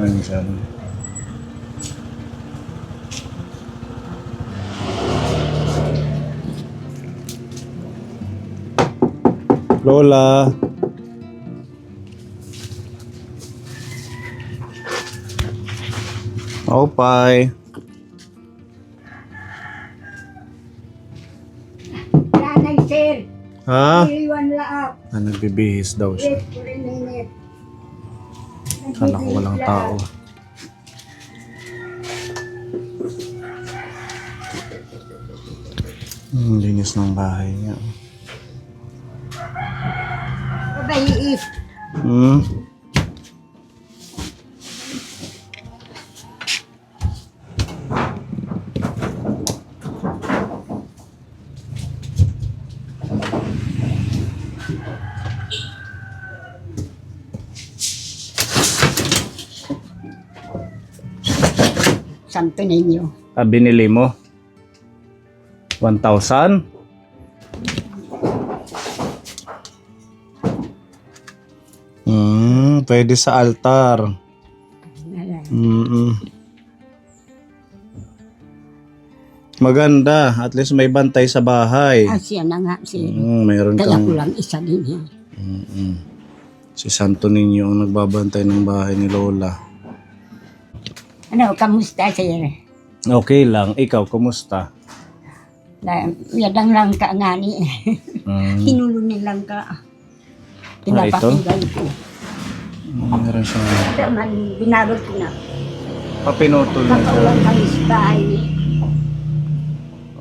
Nandyan. Lola. Opay. Nanay, sir. Ha? Iliwan laap. Nagbibihis daw siya. Wait, kurinit. Kala ko walang tao. Linis ng bahay niya. Kabaiis. Hmm? Santo ninyo. Binili mo? 1,000? Pwede sa altar. Maganda. At least may bantay sa bahay. Siya na nga, sir. Mayroon Kaya kang... ko lang isa din eh. Si Santo Niño ang nagbabantay ng bahay ni Lola. Ano, kamusta, sir? Okay lang. Ikaw, kumusta? Yadang lang ka nga ni. Tinulunin lang ka. Pinapakinggan ko. Meron siyang Ito man, binalot ko na. papinutol na siya. Kakaulang kami sa bahay.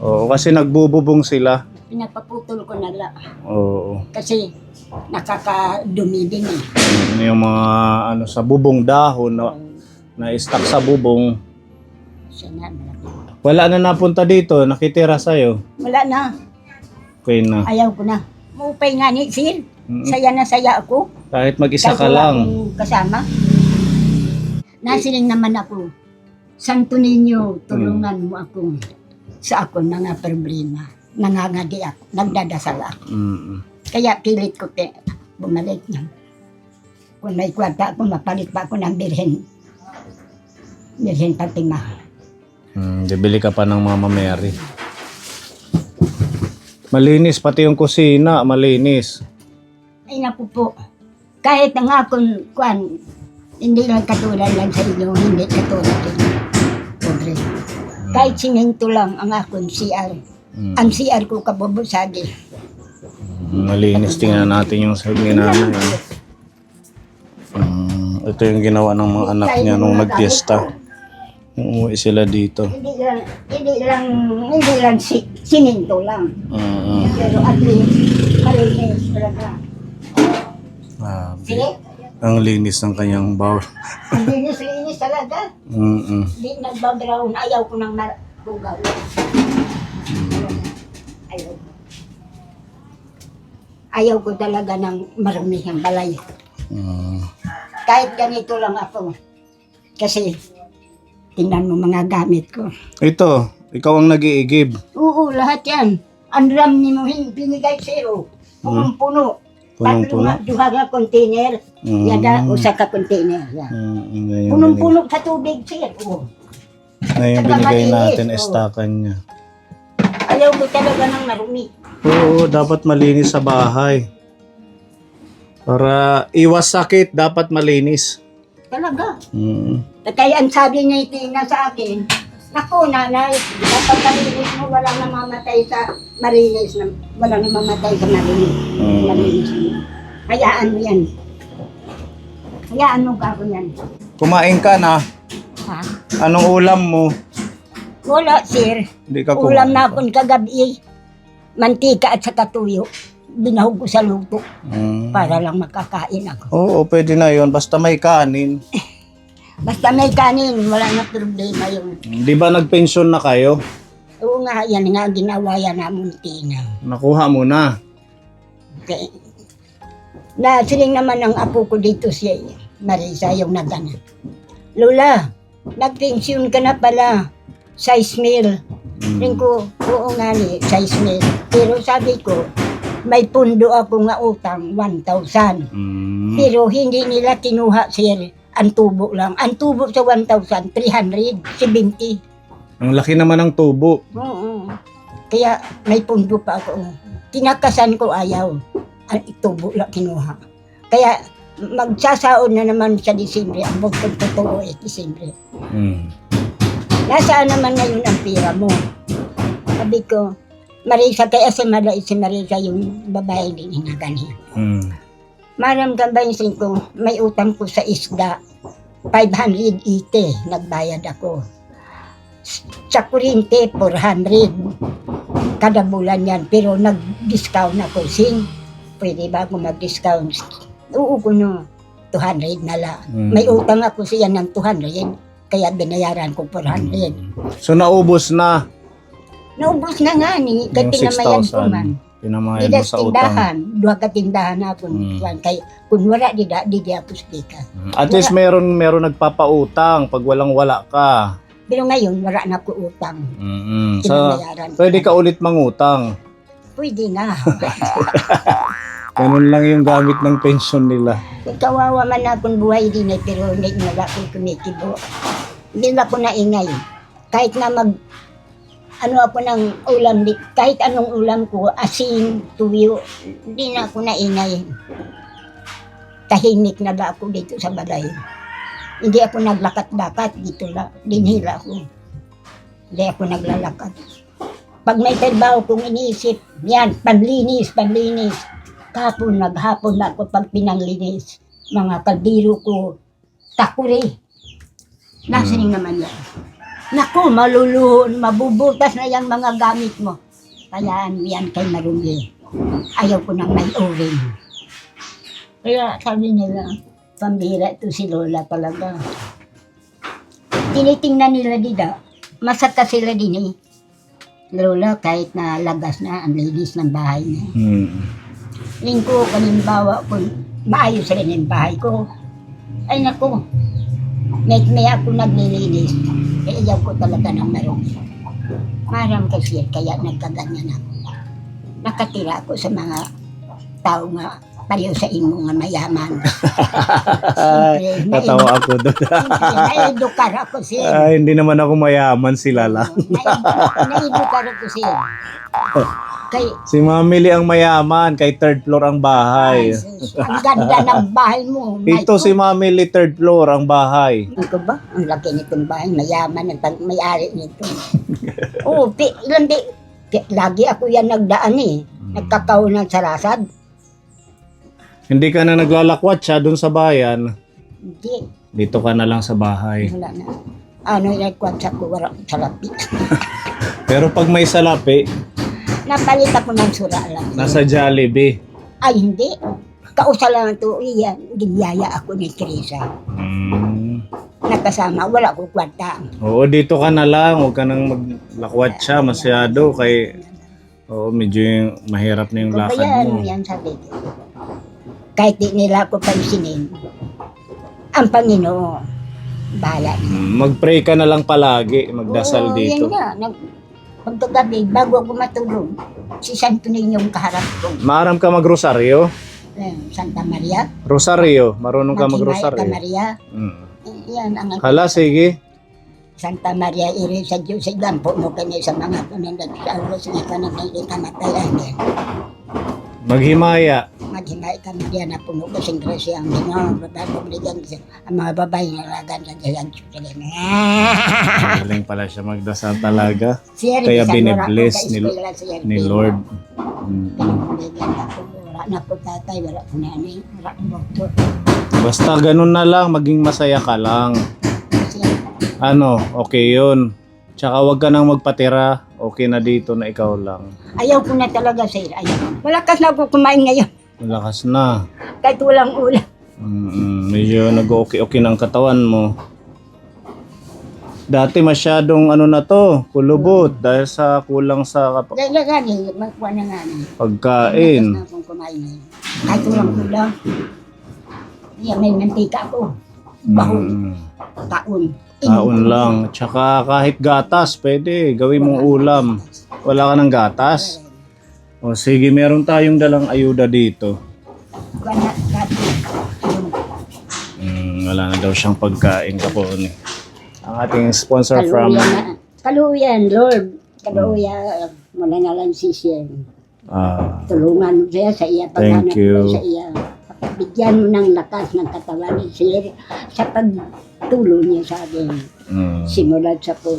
Oo, kasi nagbububong sila. Pinapaputol ko na lang. Oo. Kasi nakakadumi din eh. Yung mga ano sa bubong dahon na stuck sa bubong. Siya na, malaki. Wala na napunta dito, nakitira sa'yo. Wala na. Okay na. Ayaw ko na. Maupay nga ni sir. Saya na saya ako. Kahit mag-isa Kahit ka wala lang. akong kasama. Nasiling naman ako. Santo Niño, tulungan mo ako sa ako na nga problema. Nangangadi ako. Nagdadasal ako. Kaya pilit ko bumalik na. Kung may kwarta ako, mapalit pa ako ng Birhen. Birhen Fatima. Bibili ka pa ng Mama Mary. Malinis, pati yung kusina, malinis. Ay naku po, kahit ang akong kwan, hindi lang katulad lang sa inyo, hindi katulad din. Pobre. Kahit siminto lang ang akong CR. Ang CR ko kabubusagi. Malinis, tingnan natin yung sa ginana. Ito yung ginawa ng mga anak niya nung nagpiesta. Umuwi sila dito. Hindi lang siminto lang. Pero at least, malinis talaga. Sige, Ang linis ng kanyang bowl. ang linis talaga. Hindi nagbaground, ayaw ko nang marugaw. Ayaw. Ayaw ko talaga ng marumi ang balay. Kahit ganito lang ako. Kasi, tingnan mo mga gamit ko. Ito, ikaw ang nag-iigib. Oo, lahat yan. Ang ram ni mo, binigay zero. Punong-puno. Punong-puno. Duha nga container. Yada, usa ka container. Yan. Punong-puno sa tubig, sir. Oo. Ngayon Saka binigay malinis, natin, oh. estakan niya. Ayaw ko talaga ng marumi. Oo, dapat malinis sa bahay. Para iwas sakit, dapat malinis. Talaga. Kaya ang sabi niya itina sa akin, naku, nanay, dapat malinis mo, walang namamatay sa marinis. Walang namamatay sa marinis. Malinis mo. Hayaan mo yan. Hayaan mo ka ako yan. Kumain ka na. Ha? Anong ulam mo? Wala, sir. Hindi ka Ulam na akong kagabi. Mantika at saka tuyo. Binahog ko sa luto para lang makakain ako. Oo, pwede na yon basta may kanin. Basta may kanin, wala na problema yun. Di ba nagpensyon na kayo? Oo nga, yan nga ginawa yan na muntina. Nakuha mo na. Okay. Nasiling naman ang apo ko dito si Marisa, yung nagana. Lola, nagpensyon ka na pala. 6,000. Rin ko, oo nga ni, 6,000. Pero sabi ko, may pundo ako nga utang, 1,000. Pero hindi nila kinuha, sir. Ang tubo lang. Ang tubo sa 1,370. Ang laki naman ng tubo. Oo. Kaya may pundo pa ako. Tinakasan ko ayaw. Ang tubo lang kinuha. Kaya magsasaon na naman sa Disyembre. Ang bukod totoo Disyembre. Nasaan naman ngayon ang pira mo? Sabi ko, Marisa, kaya si Marisa yung babae din hinaganihan. Maramdaman ko, may utang ko sa isda. 580, nagbayad ako. Sa kuryente, 400. Kada bulan yan, pero nag-discount ako. Pwede ba ako mag-discount? Oo ko no, 200 na lang. May utang ako siya ng 200, kaya binayaran ko 400. So naubos na Naubos na nga ni, kaya yung pinamayan ko 6,000. man. Pinamayad Dida mo sa utang. tindahan, duha ka tindahan ako. Kaya kung wala, di ako stika. At least meron nagpapautang pag walang-wala ka. Pero ngayon, wala na ko utang. So, Pinabayaran ko. pwede ka ulit mangutang. Pwede na. Ganun lang yung gamit ng pension nila. Kawawa man akong buhay din pero hindi na ako kumikibo. Hindi na ako naingay. Kahit na ano ako ng ulam, kahit anong ulam ko, asin, tuyo, hindi na ako naingay. Tahimik na ba ako dito sa balay. Hindi ako naglakat-lakat dito lang, dinhila ako. Hindi ako naglalakad. Pag may trabaho kong iniisip, yan, panlinis. Kapon, naghapon na ako pag pinanglinis. Mga kaldiro ko, takuri. Nasaan naman yan? Naku, maluluhon, mabubutas na yung mga gamit mo. Kaya yan kay marumi. Ayaw ko nang may oring. Kaya sabi nila, pambira ito si Lola talaga. Tinitingnan nila dida, masaka sila din eh. Lola, kahit na lagas na, ang linis ng bahay niya. Lingko, kalimbawa, kung maayos rin yung bahay ko. Ay naku, may ako naglilinis. Kaya ayaw ko talaga ng marumi. Maram kasi kaya nagkaganyan ako. Nakatira ako sa mga tao nga pareho sa imo nga mayaman. Natawa ako doon. Naedukar ako siya. Ay, hindi naman ako mayaman, sila lang. Naedukar ako siya. Si Mamili ang mayaman, kay third floor ang bahay. Ang ganda ng bahay mo. Ito si Mamili, third floor ang bahay. Ano ba? Ang laki nitong bahay, mayaman ang may-ari nito. Oo, lagi ako yan nagdaan eh. Nagkakaunan sa rasad. Hindi ka na naglalakwat siya doon sa bayan. Hindi. Dito ka na lang sa bahay. Wala na. Ano yung nagkwatsa ko, wala salapi. Pero pag may salapi, Napalit ako ng sura lang. nasa Jollibee. Ay, hindi. Kausa lang ito, iyan. Ginyaya ako ni Teresa. Nakasama, wala ko kwarta. Oo, dito ka na lang. Huwag ka nang maglakwat siya masyado. Oo, medyo mahirap na yung lakad mo. Yan sabi ko. Kahit di nila ako pansinin, ang Panginoon, bahala niya. Mag-pray ka na lang palagi. Magdasal dito. Yan nga. Pagkagabi, bago ako matulog, si Santo Niñong kaharap ko. Maaram ka mag-rosaryo? Santa Maria. Rosaryo. Marunong ka Santa mag-rosaryo. Maria. Yan ang Hala, sige. Santa Maria, iri sa Diyos, sa gampo mo kanya sa mga panandag sa ulos nga ka nang hindi ka matayan. Maghimaya. Maghimay ka Maria na puno kasing grasya ang Ginoo, ang mga babae na lagan sa Diyan Jerusalem. Galing pala siya magdasal talaga. Siya rin, Kaya bisan binibless wala ko ka-eskwela siya rin, ni pero Lord. pinagbigan ako, wala na po tatay, wala po nanay, wala po doktor. Basta ganun na lang, maging masaya ka lang. Siya, Okay yun. Tsaka wag ka nang magpatira. Okay na dito na ikaw lang. ayaw ko na talaga sir, ayaw. Malakas na ako kumain ngayon, Malakas na. kahit walang ulam. Medyo nag-okay ng katawan mo. Dati masyadong na to, kulubot dahil sa kulang sa Kaya nga ni, magkuha na nga ni. pagkain. Malakas na akong kumain ngayon. Kahit walang ulam. Yan, may mantika ko. Bahon, taon. Taon lang. Tsaka kahit gatas, pwede. Gawin mong ulam. Wala ka ng gatas? O sige, meron tayong dalang ayuda dito. Kuha na, dati. Wala na daw siyang pagkain kapon. Ang ating sponsor from... Kaluyan, Lord. Kaluyan, wala na lang si Sir. Tulungan mo siya sa iya Thank you. sa iya. Bigyan mo ng lakas ng katawan ni Sir sa pagtulong niya sa akin. Simulat sa po.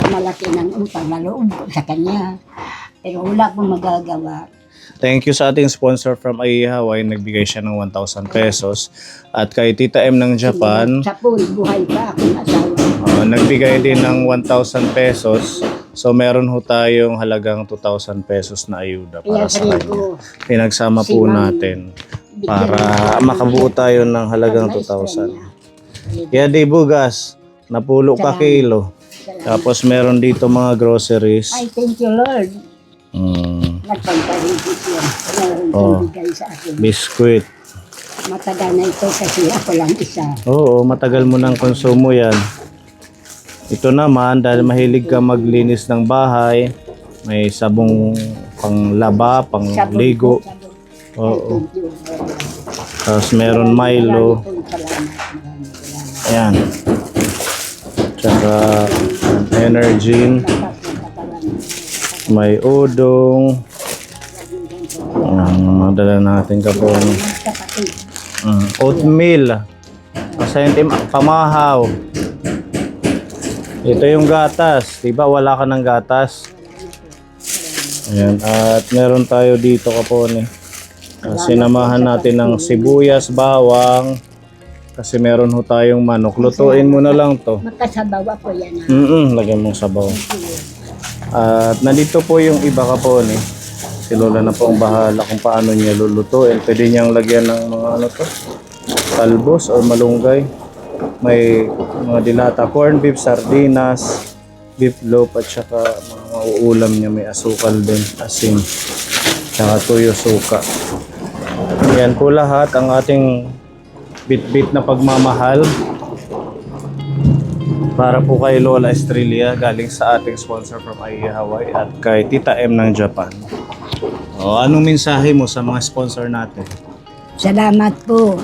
Malaki ng utang na loob ko sa kanya. Pero wala pong magagawa. Thank you sa ating sponsor from Hawaii. Nagbigay siya ng 1,000 pesos. At kay Tita M ng Japan, Sa pool, buhay pa akong asawa. nagbigay din ng 1,000 pesos. So meron ho tayong halagang 2,000 pesos na ayuda para Kaya sa sabi kanya. ko, Pinagsama si po Ma'am, natin bigyan para mo makabuo tayo ng halagang pag-maestra 2,000. niya. Kaya di bugas, napulo ka Salamat. kilo. Salamat. Tapos meron dito mga groceries. Ay, thank you, Lord. Nagpagpaligid yan. Meron kang bigay sa akin. Biskuit. Matagal na ito kasi ako lang isa. Oo, matagal mo ng konsumo yan. Ito naman, dahil mahilig ka maglinis ng bahay, may sabong panglaba, pangligo. Sabon. Oo. Thank you, Lord. Tapos meron Milo. Maraming pong salamat. Maraming salamat. Ayan. Tsaka Energin. Lakas ng katawan. May udong. Madala natin kapon. Kapatid. Oatmeal. Pasentim, pamahaw. Ito yung gatas. Diba wala ka ng gatas? Ayan. At meron tayo dito kapon. Sinamahan natin ng sibuyas, bawang. Kasi meron ho tayong manok. Lutuin mo na lang to. Makasabaw ako yan. Lagyan mong sabaw. At nandito po yung iba kapon. Si Lola na po ang bahala kung paano niya lulutuin. Pwede niyang lagyan ng mga ano to, talbos o malunggay. May mga dilata, corn beef, sardinas, beef loaf at saka mga uulam niya. May asukal din, asin, saka tuyo suka. Yan po lahat ang ating bit-bit na pagmamahal para po kay Lola Estrella galing sa ating sponsor from Hawaii at kay Tita M ng Japan. Anong mensahe mo sa mga sponsor natin? Salamat po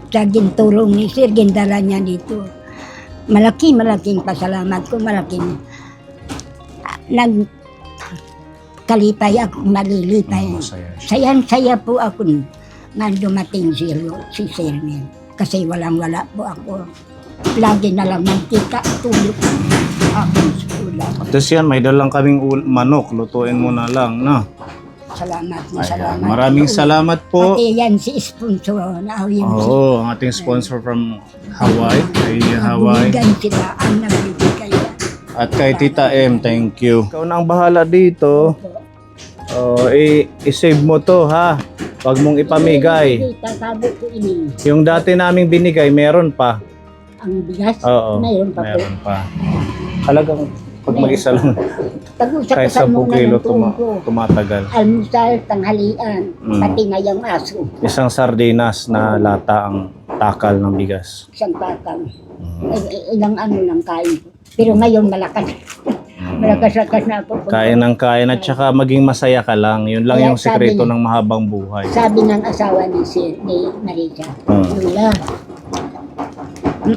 sa gintulong ni Sir, gindala niya dito. Malaking pasalamat ko, kalipay ako, malilipay. Masaya. Saya po ako nga dumating si Sir Mel. Kasi walang-wala po ako. Lagi na lang mantika, tulog akong skula. Tapos yan, may dalang kaming manok. Lutuin mo na lang, no? Salamat Ayan. salamat. Maraming salamat po. Pati yan si sponsor na yun. Oo, ang ating sponsor from Hawaii, Hawaii. Bumigan sila ang nagbibigay. At kay Tita M, thank you. Ikaw na ang bahala dito. I-save mo to, ha? Huwag mong ipamigay. Tatago ko ini. Yung dati naming binigay, meron pa. Ang bigas, Oo, mayroon pa po. meron pa. Talagang pag mag-isa lang, Tag-usap kahit sa 10 mga kilo ng tuong ko. tumatagal. Almusal, tanghalian, pati na yung aso. Isang sardinas na lata ang takal ng bigas. Isang patang. Ilang ano lang kain ko. Pero ngayon malakas. Malakas-lakas na ako. Kain ng kain at saka maging masaya ka lang. Yun lang Kaya yung sekreto sabi- ng mahabang buhay. Sabi ng asawa ni Marisa, Lula,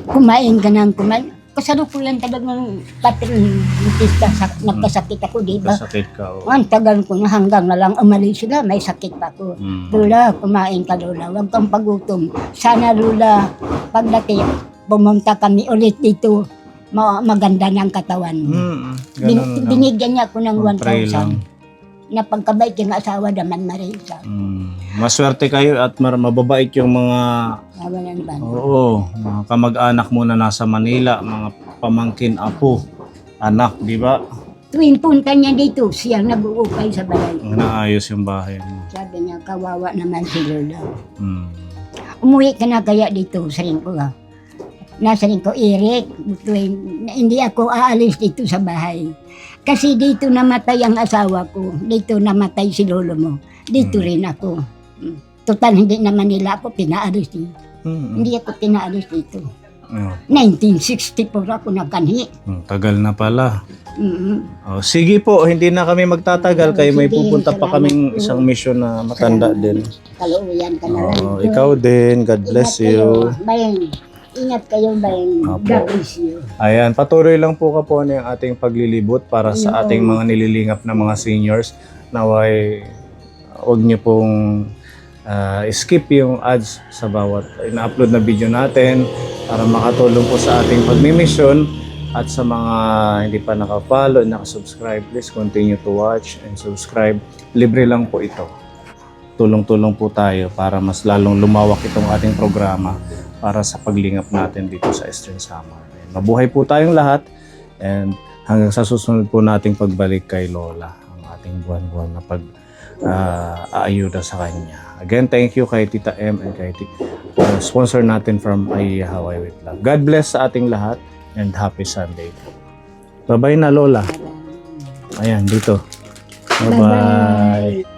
kumain ka ng kumain. Kasalukuyan talagang patrinitista, nagkasakit ako, di ba? Kasakit ka. Oh. Ang tagal ko na hanggang na lang umalis sila, may sakit pa ako. Lula, kumain ka Lula, huwag kang pagutom. Sana Lula, pagdating, pumunta kami ulit dito, maganda ng katawan mo. Ganun lang. Binigyan niya ako ng Pag-pray lang. 1,000. Na pagkabait yung asawa naman Marisa. Maswerte kayo at mababait yung mga Awa ng ban. mga kamag-anak mo na nasa Manila, mga pamangkin, apo, anak, di ba? Tuwing punta niya dito, siya nag-uukay sa balay. Naayos yung bahay mo. Sabi niya, kawawa naman si Lola. Mm. Umuwi ka na kaya dito sa Ringko ha? Nasa Ringko, Eric, hindi ako aalis dito sa bahay. Kasi dito namatay ang asawa ko, dito namatay si lolo mo, dito rin ako. Total, hindi naman nila ako pinaalis dito. Hindi ako pinaalis dito. 1964 ako nagkanhi. Tagal na pala. Mm-hmm. Sige po, hindi na kami magtatagal kayo may Sige, pupunta pa salamat kaming po. isang mission na matanda din. Kaluuyan ka na lang. Ikaw din, God bless Ingat kayo. you. Bye. Ingat kayo ba yung Apo. God bless you. Ayan, patuloy lang po Kapone ang ating paglilibot para sa Oo. ating mga nililingap na mga seniors. Naway, huwag niyo pong skip yung ads sa bawat ina-upload na video natin para makatulong po sa ating pagmimisyon. At sa mga hindi pa naka-follow, naka-subscribe, please continue to watch and subscribe. Libre lang po ito. Tulong-tulong po tayo para mas lalong lumawak itong ating programa para sa paglingap natin dito sa Eastern Samar. Mabuhay po tayong lahat and hanggang sa susunod po nating pagbalik kay Lola, ang ating buwan-buwan na pag-aayuda sa kanya. Again, thank you kay Tita M and kay sponsor natin from Aiya Hawaii with Love. God bless sa ating lahat and happy Sunday po. Bye-bye na Lola. Ayan, dito. Bye-bye.